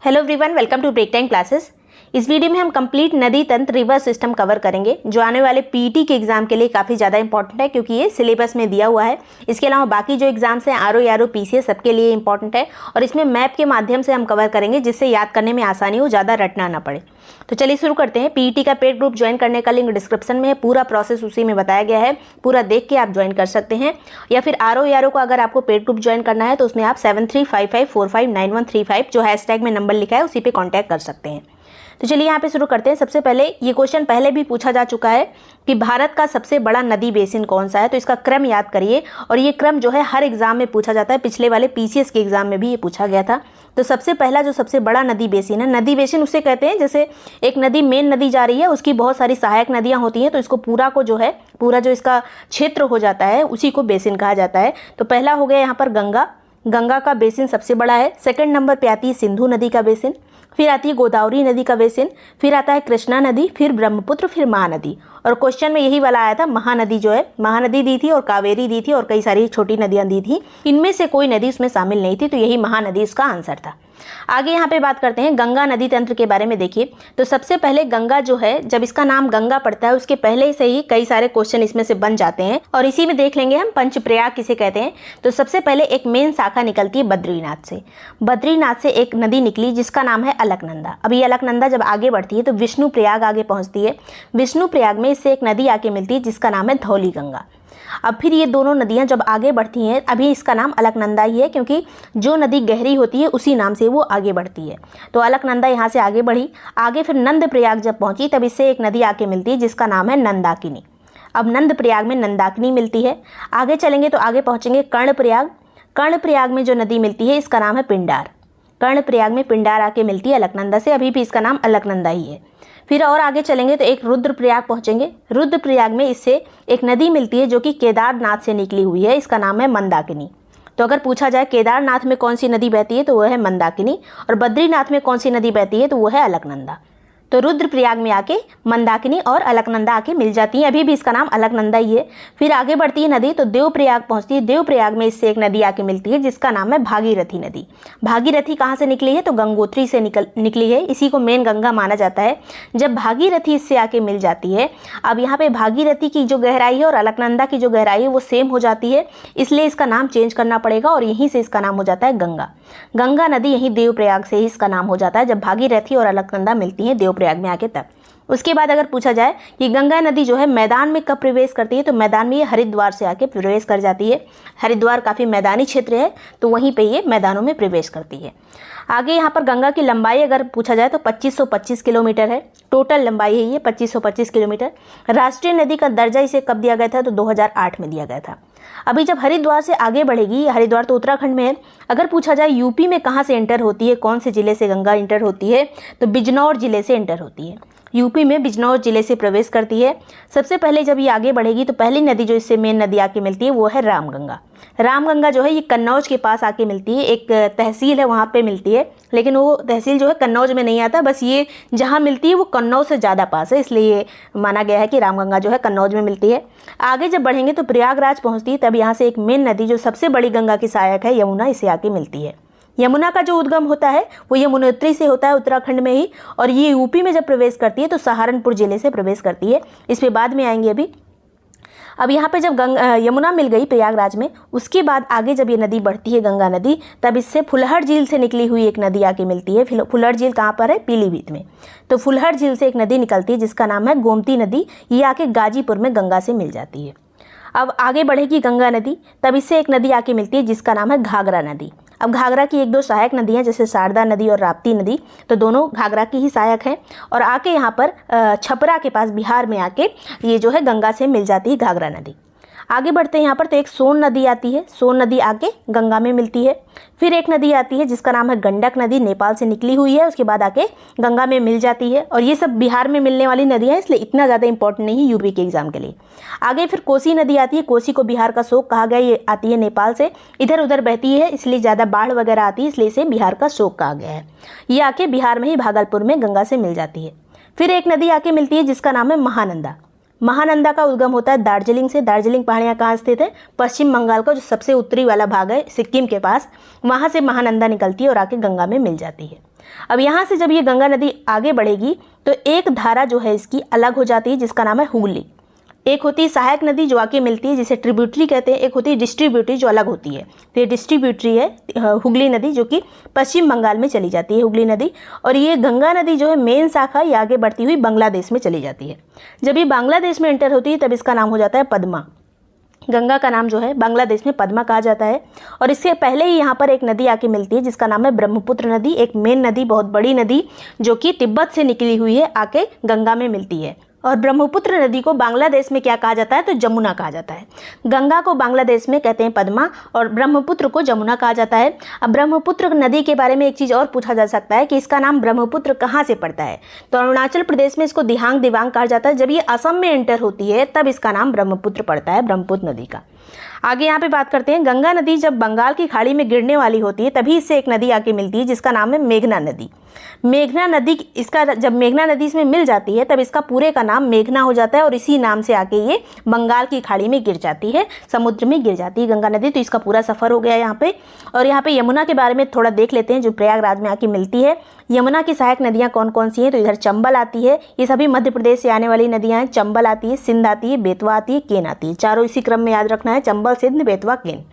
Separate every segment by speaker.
Speaker 1: Hello everyone, welcome to break time classes. इस video में हम कंप्लीट नदी तंत्र रिवर सिस्टम कवर करेंगे, जो आने वाले पीईटी के एग्जाम के लिए काफ़ी ज़्यादा इंपॉर्टेंट है, क्योंकि ये सिलेबस में दिया हुआ है। इसके अलावा बाकी जो एग्जाम्स हैं आरओ, यारो, पीसीएस, सबके लिए इंपॉर्टेंट है और इसमें मैप के माध्यम से हम कवर करेंगे, जिससे याद करने में आसानी हो, ज़्यादा रटना ना पड़े। तो चलिए शुरू करते हैं। पीईटी का पेड ग्रुप ज्वाइन करने का लिंक डिस्क्रिप्शन में है, पूरा प्रोसेस उसी में बताया गया है, पूरा देख के आप ज्वाइन कर सकते हैं। या फिर आरओ यारो को अगर आपको पेड ग्रुप ज्वाइन करना है तो उसमें आप 7355459135 जो हैशटैग में नंबर लिखा है उसी पे कांटेक्ट कर सकते हैं। तो चलिए यहाँ पे शुरू करते हैं। सबसे पहले ये क्वेश्चन पहले भी पूछा जा चुका है कि भारत का सबसे बड़ा नदी बेसिन कौन सा है, तो इसका क्रम याद करिए। और ये क्रम जो है हर एग्जाम में पूछा जाता है, पिछले वाले पीसीएस के एग्जाम में भी ये पूछा गया था। तो सबसे पहला जो सबसे बड़ा नदी बेसिन है, नदी बेसिन उसे कहते हैं जैसे एक नदी मेन नदी जा रही है, उसकी बहुत सारी सहायक नदियाँ होती हैं, तो इसको पूरा को जो है पूरा जो इसका क्षेत्र हो जाता है उसी को बेसिन कहा जाता है। तो पहला हो गया यहाँ पर गंगा, गंगा का बेसिन सबसे बड़ा है। सेकंड नंबर पे आती है सिंधु नदी का बेसिन, फिर आती है गोदावरी नदी का बेसिन, फिर आता है कृष्णा नदी, फिर ब्रह्मपुत्र, फिर महानदी। और क्वेश्चन में यही वाला आया था, महानदी जो है, महानदी दी थी और कावेरी दी थी और कई सारी छोटी नदियां दी थी, इनमें से कोई नदी उसमें शामिल नहीं थी, तो यही महानदी उसका आंसर था। आगे यहाँ पे बात करते हैं गंगा नदी तंत्र के बारे में। देखिए, तो सबसे पहले गंगा जो है, जब इसका नाम गंगा पड़ता है उसके पहले से ही कई सारे क्वेश्चन इसमें से बन जाते हैं और इसी में देख लेंगे हम पंचप्रयाग किसे कहते हैं। तो सबसे पहले एक मेन शाखा निकलती है बद्रीनाथ से। बद्रीनाथ से एक नदी निकली जिसका नाम है अलकनंदा। अब ये अलकनंदा जब आगे बढ़ती है तो विष्णु प्रयाग आगे पहुंचती है। विष्णु प्रयाग में इससे एक नदी आके मिलती है जिसका नाम है धौली गंगा। अब फिर ये दोनों नदियां जब आगे बढ़ती हैं, अभी इसका नाम अलकनंदा ही है क्योंकि जो नदी गहरी होती है उसी नाम से वो आगे बढ़ती है। तो अलकनंदा यहाँ से आगे बढ़ी, आगे फिर नंद प्रयाग जब पहुंची तब इससे एक नदी आके मिलती है जिसका नाम है नंदाकिनी। अब नंद प्रयाग में नंदाकिनी मिलती है। आगे चलेंगे तो आगे पहुँचेंगे कर्णप्रयाग। कर्णप्रयाग में जो नदी मिलती है इसका नाम है पिंडार। कर्णप्रयाग में पिंडार आके मिलती है अलकनंदा से, अभी भी इसका नाम अलकनंदा ही है। फिर और आगे चलेंगे तो एक रुद्रप्रयाग पहुंचेंगे। रुद्रप्रयाग में इससे एक नदी मिलती है जो कि केदारनाथ से निकली हुई है, इसका नाम है मंदाकिनी। तो अगर पूछा जाए केदारनाथ में कौन सी नदी बहती है तो वह है मंदाकिनी, और बद्रीनाथ में कौन सी नदी बहती है तो वह है अलकनंदा। तो रुद्रप्रयाग में आके मंदाकिनी और अलकनंदा आके मिल जाती है, अभी भी इसका नाम अलकनंदा ही है। फिर आगे बढ़ती है नदी तो देवप्रयाग पहुंचती है। देवप्रयाग में इससे एक नदी आके मिलती है जिसका नाम है भागीरथी नदी। भागीरथी कहाँ से निकली है तो गंगोत्री से निकली है, इसी को मेन गंगा माना जाता है। जब भागीरथी इससे आके मिल जाती है, अब यहाँ पे भागीरथी की जो गहराई है और अलकनंदा की जो गहराई है वो सेम हो जाती है, इसलिए इसका नाम चेंज करना पड़ेगा और यहीं से इसका नाम हो जाता है गंगा। गंगा नदी यहीं देवप्रयाग से ही इसका नाम हो जाता है, जब भागीरथी और अलकनंदा मिलती हैं देवप्रयाग में आके तब। उसके बाद अगर पूछा जाए कि गंगा नदी जो है मैदान में कब प्रवेश करती है, तो मैदान में ये हरिद्वार से आके प्रवेश कर जाती है। हरिद्वार काफ़ी मैदानी क्षेत्र है तो वहीं पे ये मैदानों में प्रवेश करती है। आगे यहाँ पर गंगा की लंबाई अगर पूछा जाए तो 2525 किलोमीटर है, टोटल लंबाई है ये 2525 किलोमीटर। राष्ट्रीय नदी का दर्जा इसे कब दिया गया था तो 2008 में दिया गया था। अभी जब हरिद्वार से आगे बढ़ेगी, हरिद्वार तो उत्तराखंड में है, अगर पूछा जाए यूपी में कहाँ से एंटर होती है, कौन से ज़िले से गंगा एंटर होती है, तो बिजनौर ज़िले से एंटर होती है। यूपी में बिजनौर ज़िले से प्रवेश करती है। सबसे पहले जब ये आगे बढ़ेगी तो पहली नदी जो इससे मेन नदी आके मिलती है वो है रामगंगा। रामगंगा जो है ये कन्नौज के पास आके मिलती है, एक तहसील है वहाँ पे मिलती है, लेकिन वो तहसील जो है कन्नौज में नहीं आता, बस ये जहाँ मिलती है वो कन्नौज से ज़्यादा पास है, इसलिए ये माना गया है कि रामगंगा जो है कन्नौज में मिलती है। आगे जब बढ़ेंगे तो प्रयागराज पहुँचती है, तब यहाँ से एक मेन नदी जो सबसे बड़ी गंगा की सहायक है यमुना, इसे आके मिलती है। यमुना का जो उद्गम होता है वो यमुनोत्री से होता है उत्तराखंड में ही, और ये यूपी में जब प्रवेश करती है तो सहारनपुर ज़िले से प्रवेश करती है, इस पे बाद में आएंगे अभी। अब यहाँ पे जब यमुना मिल गई प्रयागराज में, उसके बाद आगे जब ये नदी बढ़ती है गंगा नदी, तब इससे फुलहर झील से निकली हुई एक नदी आके मिलती है। फुलहर झील कहाँ पर है, पीलीभीत में। तो फुलहर झील से एक नदी निकलती है जिसका नाम है गोमती नदी, ये आके गाजीपुर में गंगा से मिल जाती है। अब आगे बढ़ेगी गंगा नदी, तब इससे एक नदी आके मिलती है जिसका नाम है घाघरा नदी। अब घाघरा की एक दो सहायक नदियाँ जैसे शारदा नदी और राप्ती नदी, तो दोनों घाघरा की ही सहायक हैं। और आके यहाँ पर छपरा के पास बिहार में आके ये जो है गंगा से मिल जाती है घाघरा नदी। आगे बढ़ते हैं यहाँ पर तो एक सोन नदी आती है, सोन नदी आके गंगा में मिलती है। फिर एक नदी आती है जिसका नाम है गंडक नदी, नेपाल से निकली हुई है, उसके बाद आके गंगा में मिल जाती है। और ये सब बिहार में मिलने वाली नदियाँ हैं, इसलिए इतना ज़्यादा इंपॉर्टेंट नहीं यूपी के एग्जाम के लिए। आगे फिर कोसी नदी आती है, कोसी को बिहार का शोक कहा गया, ये आती है नेपाल से, इधर उधर बहती है इसलिए ज़्यादा बाढ़ वगैरह आती है, इसलिए इसे बिहार का शोक कहा गया है। ये आके बिहार में ही भागलपुर में गंगा से मिल जाती है। फिर एक नदी आके मिलती है जिसका नाम है महानंदा। महानंदा का उद्गम होता है दार्जिलिंग से। दार्जिलिंग पहाड़ियाँ कहाँ स्थित है? पश्चिम बंगाल का जो सबसे उत्तरी वाला भाग है सिक्किम के पास, वहाँ से महानंदा निकलती है और आके गंगा में मिल जाती है। अब यहाँ से जब ये गंगा नदी आगे बढ़ेगी तो एक धारा जो है इसकी अलग हो जाती है जिसका नाम है हुगली। एक होती है सहायक नदी जो आके मिलती है जिसे ट्रिब्यूटरी कहते हैं, एक होती है डिस्ट्रीब्यूटरी जो अलग होती है। तो ये डिस्ट्रीब्यूटरी है हुगली नदी जो कि पश्चिम बंगाल में चली जाती है हुगली नदी। और ये गंगा नदी जो है मेन शाखा ये आगे बढ़ती हुई बांग्लादेश में चली जाती है। जब ये बांग्लादेश में एंटर होती है तब इसका नाम हो जाता है पद्मा। गंगा का नाम जो है बांग्लादेश में पद्मा कहा जाता है। और इससे पहले ही यहाँ पर एक नदी आके मिलती है जिसका नाम है ब्रह्मपुत्र नदी, एक मेन नदी, बहुत बड़ी नदी जो कि तिब्बत से निकली हुई है, आके गंगा में मिलती है। और ब्रह्मपुत्र नदी को बांग्लादेश में क्या कहा जाता है? तो जमुना कहा जाता है। गंगा को बांग्लादेश में कहते हैं पद्मा और ब्रह्मपुत्र को जमुना कहा जाता है। अब ब्रह्मपुत्र नदी के बारे में एक चीज़ और पूछा जा सकता है कि इसका नाम ब्रह्मपुत्र कहाँ से पड़ता है? तो अरुणाचल प्रदेश में इसको दिहांग दिबांग कहा जाता है। जब ये असम में एंटर होती है तब इसका नाम ब्रह्मपुत्र पड़ता है, ब्रह्मपुत्र नदी का। आगे यहाँ पे बात करते हैं, गंगा नदी जब बंगाल की खाड़ी में गिरने वाली होती है तभी इससे एक नदी आके मिलती है जिसका नाम है मेघना नदी। मेघना नदी, इसका जब मेघना नदी इसमें मिल जाती है तब इसका पूरे का नाम मेघना हो जाता है और इसी नाम से आके ये बंगाल की खाड़ी में गिर जाती है, समुद्र में गिर जाती है गंगा नदी। तो इसका पूरा सफ़र हो गया यहाँ पे। और यहाँ पे यमुना के बारे में थोड़ा देख लेते हैं जो प्रयागराज में आके मिलती है। यमुना की सहायक नदियाँ कौन कौन सी हैं? तो इधर चंबल आती है, ये सभी मध्य प्रदेश से आने वाली नदियाँ हैं। चंबल आती है, सिंध आती है, बेतवा आती है, केन आती है। चारों इसी क्रम में याद रखना है, चंबल, सिंध, बेतवा, केन।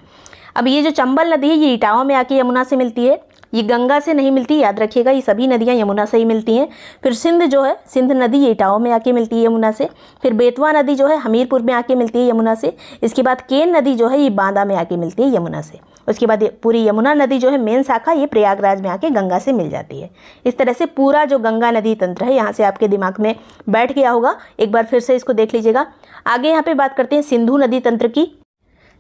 Speaker 1: अब ये जो चंबल नदी है ये इटावा में आके यमुना से मिलती है, ये गंगा से नहीं मिलती, याद रखिएगा, ये सभी नदियाँ यमुना से ही मिलती हैं। फिर सिंध जो है, सिंध नदी ये इटावा में आके मिलती है यमुना से। फिर बेतवा नदी जो है हमीरपुर में आके मिलती है यमुना से। इसके बाद केन नदी जो है ये बांदा में आके मिलती है यमुना से। उसके बाद पूरी यमुना नदी जो है मेन शाखा ये प्रयागराज में आके गंगा से मिल जाती है। इस तरह से पूरा जो गंगा नदी तंत्र है यहाँ से आपके दिमाग में बैठ गया होगा। एक बार फिर से इसको देख लीजिएगा। आगे यहाँ पे बात करते हैं सिंधु नदी तंत्र की।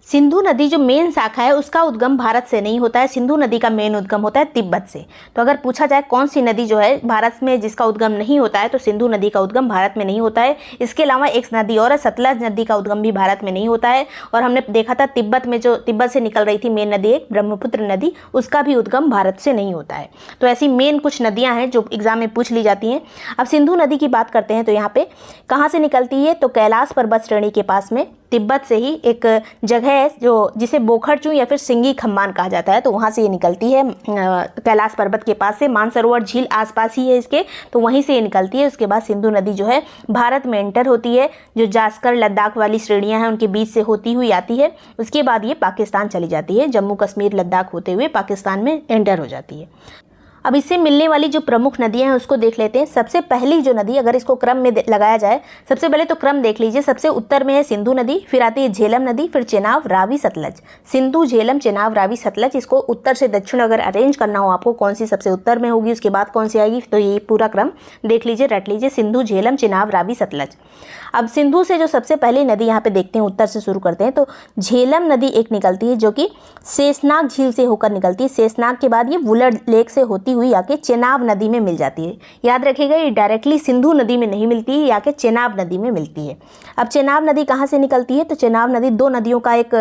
Speaker 1: सिंधु नदी जो मेन शाखा है उसका उद्गम भारत से नहीं होता है, सिंधु नदी का मेन उद्गम होता है तिब्बत से। तो अगर पूछा जाए कौन सी नदी जो है भारत में जिसका उद्गम नहीं होता है तो सिंधु नदी का उद्गम भारत में नहीं होता है। इसके अलावा एक नदी और है, सतलज नदी का उद्गम भी भारत में नहीं होता है। और हमने देखा था तिब्बत में जो तिब्बत से निकल रही थी मेन नदी एक ब्रह्मपुत्र नदी, उसका भी उद्गम भारत से नहीं होता है। तो ऐसी मेन कुछ नदियाँ हैं जो एग्जाम में पूछ ली जाती हैं। अब सिंधु नदी की बात करते हैं तो यहाँ पे कहाँ से निकलती है? तो कैलाश पर्वत श्रेणी के पास में तिब्बत से ही एक जगह है जो जिसे बोखरचू या फिर सिंगी खम्मान कहा जाता है, तो वहाँ से ये निकलती है कैलाश पर्वत के पास से। मानसरोवर झील आसपास ही है इसके, तो वहीं से ये निकलती है। उसके बाद सिंधु नदी जो है भारत में एंटर होती है, जो जास्कर लद्दाख वाली श्रेणियाँ हैं उनके बीच से होती हुई आती है। उसके बाद ये पाकिस्तान चली जाती है, जम्मू कश्मीर लद्दाख होते हुए पाकिस्तान में एंटर हो जाती है। अब इससे मिलने वाली जो प्रमुख नदियां हैं उसको देख लेते हैं। सबसे पहली जो नदी, अगर इसको क्रम में लगाया जाए, सबसे पहले तो क्रम देख लीजिए। सबसे उत्तर में है सिंधु नदी, फिर आती है झेलम नदी, फिर चेनाब, रावी, सतलज। सिंधु, झेलम, चेनाब, रावी, सतलज, इसको उत्तर से दक्षिण अगर अरेंज करना हो आपको कौन सी सबसे उत्तर में होगी उसके बाद कौन सी आएगी, तो ये पूरा क्रम देख लीजिए, रट लीजिए। सिंधु, झेलम, चेनाब, रावी, सतलज। अब सिंधु से जो सबसे पहली नदी यहाँ पे देखते हैं, उत्तर से शुरू करते हैं, तो झेलम नदी एक निकलती है जो कि शेषनाग झील से होकर निकलती है। शेषनाग के बाद ये वुलर लेक से होती हुई आके चेनाब नदी में मिल जाती है। याद रखिएगा ये डायरेक्टली सिंधु नदी में नहीं मिलती है, आके चेनाब नदी में मिलती है। अब चेनाब नदी कहाँ से निकलती है? तो चेनाब नदी दो नदियों का एक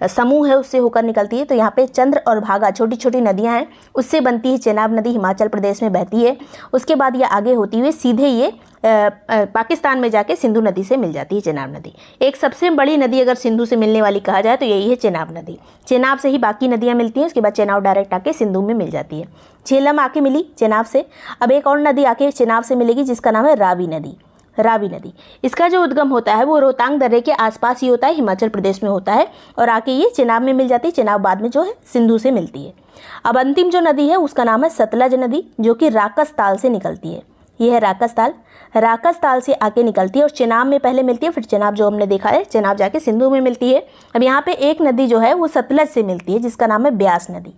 Speaker 1: समूह है, उससे होकर निकलती है। तो यहाँ पे चंद्र और भागा छोटी छोटी नदियाँ हैं, उससे बनती है चेनाब नदी, हिमाचल प्रदेश में बहती है। उसके बाद ये आगे होती हुई सीधे ये पाकिस्तान में जाके सिंधु नदी से मिल जाती है चेनाब नदी। एक सबसे बड़ी नदी अगर सिंधु से मिलने वाली कहा जाए तो यही है चेनाब नदी। चेनाब से ही बाकी नदियाँ मिलती हैं, उसके बाद चेनाब डायरेक्ट आके सिंधु में मिल जाती है। झेलम आके मिली चेनाब से। अब एक और नदी आके चेनाब से मिलेगी जिसका नाम है रावी नदी। रावी नदी, इसका जो उद्गम होता है वो रोहतांग दर्रे के आसपास ही होता है, हिमाचल प्रदेश में होता है, और आके ये चेनाब में मिल जाती है। चेनाब बाद में जो है सिंधु से मिलती है। अब अंतिम जो नदी है उसका नाम है सतलज नदी, जो कि राकस ताल से निकलती है। ये है राकस ताल। राकस ताल से आके निकलती है और चेनाब में पहले मिलती है, फिर चेनाब जो हमने देखा है चेनाब जाके सिंधु में मिलती है। अब यहाँ पे एक नदी जो है वो सतलज से मिलती है जिसका नाम है ब्यास नदी।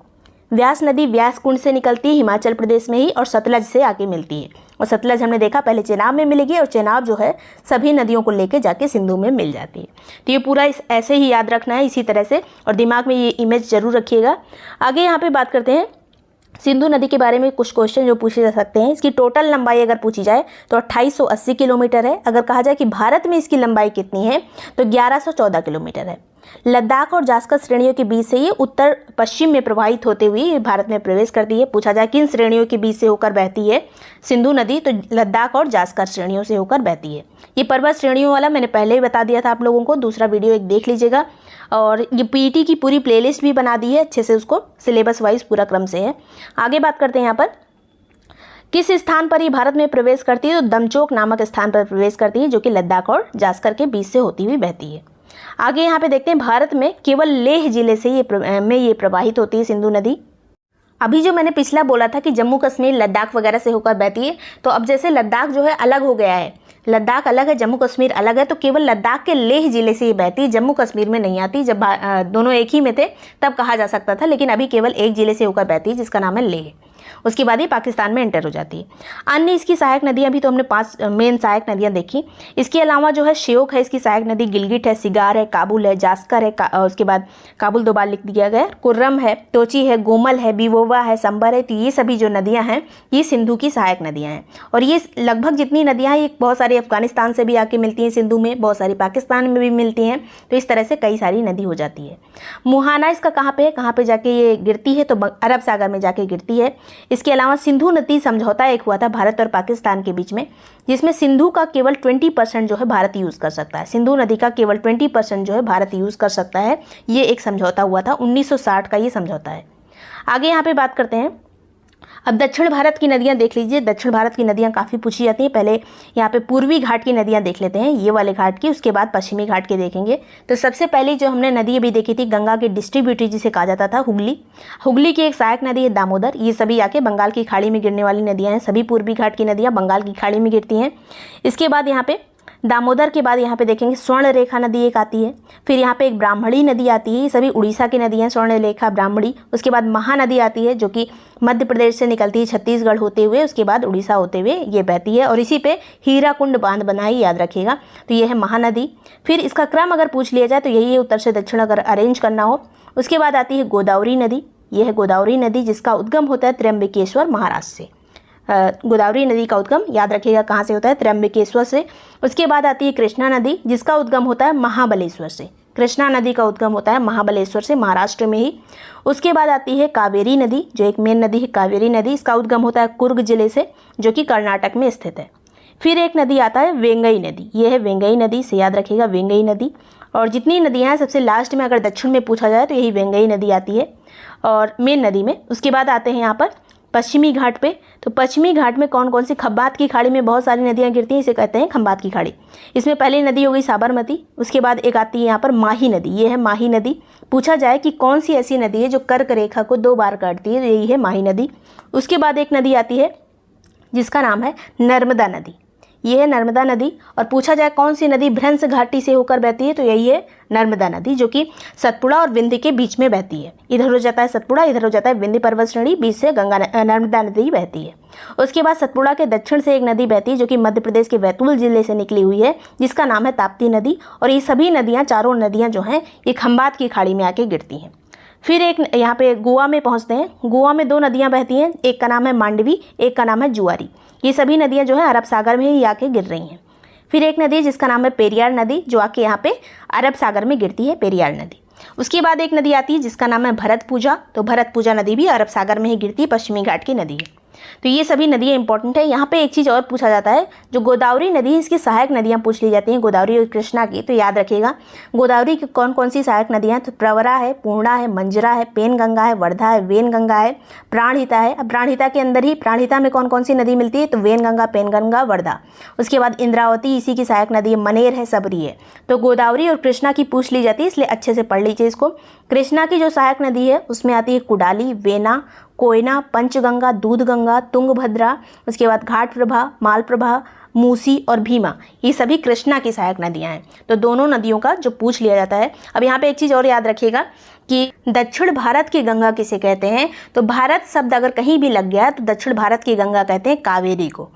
Speaker 1: व्यास नदी व्यास कुंड से निकलती है हिमाचल प्रदेश में ही और सतलज से आके मिलती है। और सतलज हमने देखा पहले चेनाब में मिलेगी और चेनाब जो है सभी नदियों को लेके जाके सिंधु में मिल जाती है। तो ये पूरा ऐसे ही याद रखना है इसी तरह से, और दिमाग में ये इमेज जरूर रखिएगा। आगे यहाँ पे बात करते हैं सिंधु नदी के बारे में कुछ क्वेश्चन जो पूछे जा सकते हैं। इसकी टोटल लंबाई अगर पूछी जाए तो 2880 किलोमीटर है। अगर कहा जाए कि भारत में इसकी लंबाई कितनी है तो 1114 किलोमीटर है। लद्दाख और जास्कर श्रेणियों के बीच से ये उत्तर पश्चिम में प्रवाहित होते हुए भारत में प्रवेश करती है। पूछा जाए किन श्रेणियों के बीच से होकर बहती है सिंधु नदी, तो लद्दाख और जास्कर श्रेणियों से होकर बहती है। ये पर्वत श्रेणियों वाला मैंने पहले ही बता दिया था आप लोगों को, दूसरा वीडियो एक देख लीजिएगा। और ये पीईटी की पूरी प्लेलिस्ट भी बना दी है अच्छे से, उसको सिलेबस वाइज पूरा क्रम से है। आगे बात करते हैं यहाँ पर किस स्थान पर ये भारत में प्रवेश करती है, तो दमचोक नामक स्थान पर प्रवेश करती है, जो कि लद्दाख और जास्कर के बीच से होती हुई बहती है। आगे यहाँ पे देखते हैं भारत में केवल लेह जिले से ये प्रवाहित होती है सिंधु नदी। अभी जो मैंने पिछला बोला था कि जम्मू कश्मीर लद्दाख वगैरह से होकर बहती है, तो अब जैसे लद्दाख जो है अलग हो गया है, लद्दाख अलग है, जम्मू कश्मीर अलग है, तो केवल लद्दाख के लेह जिले से ये बहती है, जम्मू कश्मीर में नहीं आती। जब दोनों एक ही में थे तब कहा जा सकता था, लेकिन अभी केवल एक जिले से होकर बहती है जिसका नाम है लेह। उसके बाद ये पाकिस्तान में एंटर हो जाती है। अन्य इसकी सहायक नदियां भी तो हमने 5 मेन सहायक नदियां देखी। इसके अलावा जो है श्योक है इसकी सहायक नदी, गिलगिट है, सिगार है, काबुल है, जास्कर है, उसके बाद काबुल 2 बार लिख दिया गया है, कुर्रम है, टोची है, गोमल है, बिवोवा है, संबर है। तो ये सभी जो नदियाँ हैं ये सिंधु की सहायक नदियाँ हैं। और ये लगभग जितनी नदियाँ हैं, बहुत सारी अफगानिस्तान से भी आके मिलती हैं सिंधु में, बहुत सारी पाकिस्तान में भी मिलती हैं। तो इस तरह से कई सारी नदी हो जाती है। मुहाना इसका कहाँ पे है, कहाँ पे जाके ये गिरती है, तो अरब सागर में जाके गिरती है। इसके अलावा सिंधु नदी समझौता एक हुआ था भारत और पाकिस्तान के बीच में, जिसमें सिंधु का केवल 20% जो है भारत यूज़ कर सकता है। सिंधु नदी का केवल 20% जो है भारत यूज़ कर सकता है। ये एक समझौता हुआ था, 1960 का ये समझौता है। आगे यहाँ पे बात करते हैं, अब दक्षिण भारत की नदियाँ देख लीजिए। दक्षिण भारत की नदियाँ काफ़ी पूछी जाती हैं। पहले यहाँ पे पूर्वी घाट की नदियाँ देख लेते हैं, ये वाले घाट की, उसके बाद पश्चिमी घाट की देखेंगे। तो सबसे पहले जो हमने नदी अभी देखी थी, गंगा की डिस्ट्रीब्यूटरी जिसे कहा जाता था, हुगली की एक सहायक नदी है दामोदर। ये सभी आके बंगाल की खाड़ी में गिरने वाली नदियाँ हैं। सभी पूर्वी घाट की नदियाँ बंगाल की खाड़ी में गिरती हैं। इसके बाद यहाँ पे दामोदर के बाद यहाँ पे देखेंगे स्वर्ण रेखा नदी एक आती है। फिर यहाँ पे एक ब्राह्मणी नदी आती है। ये सभी उड़ीसा की नदी हैं, स्वर्ण रेखा, ब्राह्मणी। उसके बाद महानदी आती है जो कि मध्य प्रदेश से निकलती है छत्तीसगढ़ होते हुए, उसके बाद उड़ीसा होते हुए ये बहती है। और इसी पे हीराकुंड बांध बना है, याद रखिएगा। तो ये है महानदी। फिर इसका क्रम अगर पूछ लिया जाए तो यही है, उत्तर से दक्षिण अगर अरेंज करना हो। उसके बाद आती है गोदावरी नदी। ये है गोदावरी नदी जिसका उद्गम होता है त्र्यंबकेश्वर महाराष्ट्र से। गोदावरी नदी का उद्गम याद रखिएगा कहाँ से होता है, त्र्यंबकेश्वर से। उसके बाद आती है कृष्णा नदी जिसका उद्गम होता है महाबलेश्वर से। कृष्णा नदी का उद्गम होता है महाबलेश्वर से, महाराष्ट्र में ही। उसके बाद आती है कावेरी नदी, जो एक मेन नदी है कावेरी नदी। इसका उद्गम होता है कुर्ग जिले से, जो कि कर्नाटक में स्थित है। फिर एक नदी आता है वेंगई नदी। ये है वेंगई नदी, से याद रखिएगा वेंगई नदी। और जितनी नदियाँ हैं सबसे लास्ट में अगर दक्षिण में पूछा जाए तो यही वेंगई नदी आती है और मेन नदी में। उसके बाद आते हैं यहाँ पर पश्चिमी घाट पे। तो पश्चिमी घाट में कौन कौन सी, खंबात की खाड़ी में बहुत सारी नदियाँ गिरती हैं, इसे कहते हैं खंबात की खाड़ी। इसमें पहली नदी हो गई साबरमती। उसके बाद एक आती है यहाँ पर माही नदी। ये है माही नदी। पूछा जाए कि कौन सी ऐसी नदी है जो कर्क रेखा को 2 बार काटती है, तो यही है माही नदी। उसके बाद एक नदी आती है जिसका नाम है नर्मदा नदी। ये है नर्मदा नदी। और पूछा जाए कौन सी नदी भ्रंश घाटी से होकर बहती है, तो यही है नर्मदा नदी, जो कि सतपुड़ा और विंध्य के बीच में बहती है। इधर हो जाता है सतपुड़ा, इधर हो जाता है विंध्य पर्वत श्रेणी, बीच से नर्मदा नदी बहती है। उसके बाद सतपुड़ा के दक्षिण से एक नदी बहती है जो कि मध्य प्रदेश के बैतूल जिले से निकली हुई है, जिसका नाम है ताप्ती नदी। और ये सभी नदियाँ, चारों नदियाँ जो हैं, ये खंबात की खाड़ी में आके गिरती हैं। फिर एक यहाँ पे गोवा में पहुँचते हैं। गोवा में 2 नदियाँ बहती हैं, एक का नाम है मांडवी, एक का नाम है जुआरी। ये सभी नदियाँ जो है अरब सागर में ही आके गिर रही हैं। फिर एक नदी जिसका नाम है पेरियार नदी, जो आके यहाँ पे अरब सागर में गिरती है, पेरियार नदी। उसके बाद एक नदी आती है जिसका नाम है भरतपूजा। तो भरतपूजा नदी भी अरब सागर में ही गिरती है, पश्चिमी घाट की नदी है। तो ये सभी नदियाँ इंपॉर्टेंट है। यहाँ पे एक चीज़ और पूछा जाता है, जो गोदावरी नदी है इसकी सहायक नदियाँ पूछ ली जाती हैं, गोदावरी और कृष्णा की। तो याद रखिएगा गोदावरी की कौन कौन सी सहायक नदियाँ, तो प्रवरा है, पूर्णा है, मंजरा है, पेनगंगा है, वर्धा है, वेनगंगा है, प्राणहिता है। अब प्राणहिता के अंदर ही, प्राणहिता में कौन कौन सी नदी मिलती है, तो वेनगंगा, पेनगंगा, वर्धा। उसके बाद इंद्रावती इसी की सहायक नदी है, मनेर है, सबरी है। तो गोदावरी और कृष्णा की पूछ ली जाती है, इसलिए अच्छे से पढ़ लीजिए इसको। कृष्णा की जो सहायक नदी है उसमें आती है कुडाली, वेना, कोयना, पंचगंगा, दूधगंगा, तुंगभद्रा। उसके बाद घाट प्रभा, मालप्रभा, मूसी और भीमा, ये सभी कृष्णा की सहायक नदियां हैं। तो दोनों नदियों का जो पूछ लिया जाता है। अब यहाँ पे एक चीज़ और याद रखिएगा कि दक्षिण भारत की गंगा किसे कहते हैं, तो भारत शब्द अगर कहीं भी लग गया तो दक्षिण भारत की गंगा कहते हैं कावेरी को।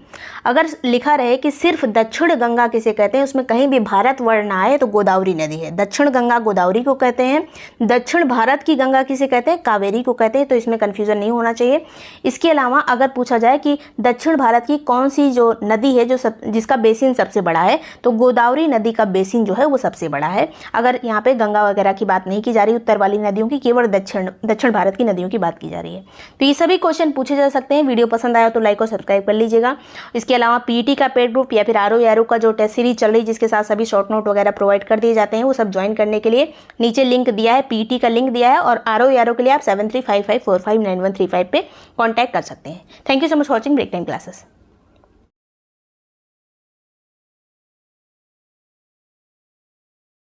Speaker 1: अगर लिखा रहे कि सिर्फ दक्षिण गंगा किसे कहते हैं, उसमें कहीं भी भारत वर्ण ना आए, तो गोदावरी नदी है। दक्षिण गंगा गोदावरी को कहते हैं, दक्षिण भारत की गंगा किसे कहते हैं, कावेरी को कहते हैं। तो इसमें कन्फ्यूज़न नहीं होना चाहिए। इसके अलावा अगर पूछा जाए कि दक्षिण भारत की कौन सी जो नदी है जो जिसका बेसिन सबसे बड़ा है, तो गोदावरी नदी का बेसिन जो है वो सबसे बड़ा है। अगर यहाँ पे गंगा वगैरह की बात नहीं की जा रही, उत्तर वाली नदियों की, केवल दक्षिण भारत की नदियों की बात की जा रही है। तो ये सभी क्वेश्चन पूछे जा सकते हैं। वीडियो पसंद आया तो लाइक और सब्सक्राइब कर लीजिएगा। इसके अलावा पीटी का पेड ग्रुप या फिर आरओ का जो टेस्ट सीरीज चल रही है, जिसके साथ सभी शॉर्ट नोट वगैरह प्रोवाइड कर दिए जाते हैं, वो सब ज्वाइन करने के लिए नीचे लिंक दिया है, पीटी का लिंक दिया है, और आरओ के लिए आप 7355459135 पे कॉन्टैक्ट कर सकते हैं। Thank you so much watching break time classes.